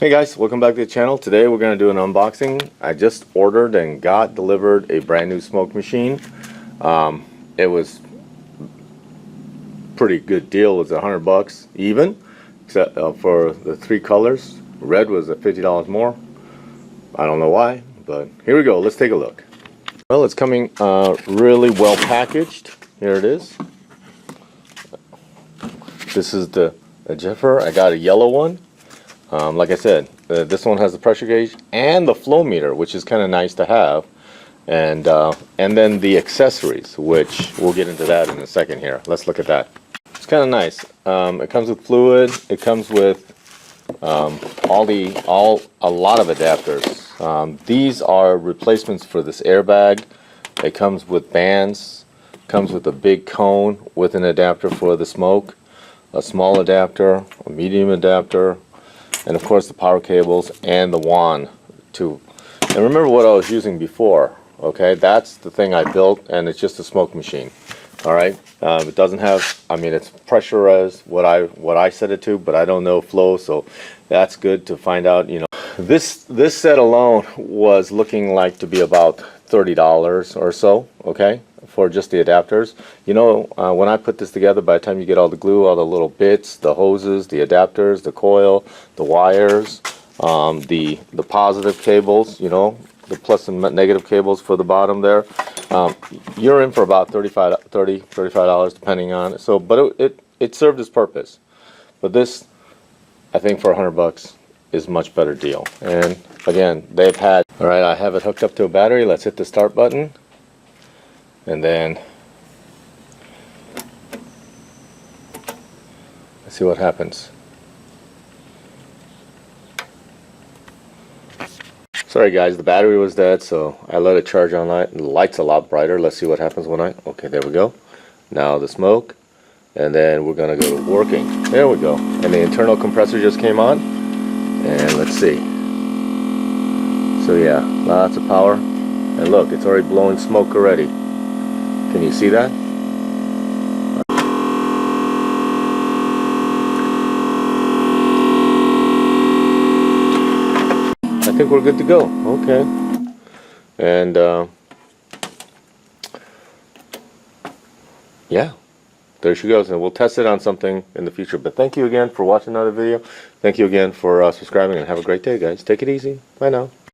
Hey guys, welcome back to the channel. Today we're going to do an unboxing. I just ordered and got delivered a brand new smoke machine. It was pretty good deal. It was $100 even, except for the three colors. Red was at $50 more. I don't know why, but here we go. Let's take a look. Well, it's coming really well packaged. Here it is. This is the Jifetor. I got a yellow one. Like I said, this one has the pressure gauge and the flow meter, which is kind of nice to have, and then the accessories, which we'll get into that in a second here. Let's look at that. It's kind of nice. It comes with fluid. It comes with a lot of adapters. These are replacements for this airbag. It comes with bands. Comes with a big cone with an adapter for the smoke, a small adapter, a medium adapter, and of course the power cables and the wand too. And remember what I was using before, okay? That's the thing I built, and it's just a smoke machine. All right, it doesn't have, I mean, it's pressurized what I set it to, but I don't know flow, so that's good to find out. You know, this set alone was looking like to be about $30 or so, okay, for just the adapters. You know, when I put this together, by the time you get all the glue, all the little bits, the hoses, the adapters, the coil, the wires, the positive cables, you know, the plus and negative cables for the bottom there, you're in for about $35 depending on it. So, but it served its purpose. But this, I think, for $100 is a much better deal. And again, they've had, all right, I have it hooked up to a battery. Let's hit the start button, and then let's see what happens. Sorry guys, the battery was dead, so I let it charge on light. The light's a lot brighter. Let's see what happens when okay, there we go. Now the smoke, and then we're gonna go to working. There we go. And the internal compressor just came on, and let's see. So yeah, lots of power, and look, it's already blowing smoke already. Can you see that? I think we're good to go. Okay. And yeah, there she goes. And we'll test it on something in the future. But thank you again for watching another video. Thank you again for subscribing, and have a great day, guys. Take it easy. Bye now.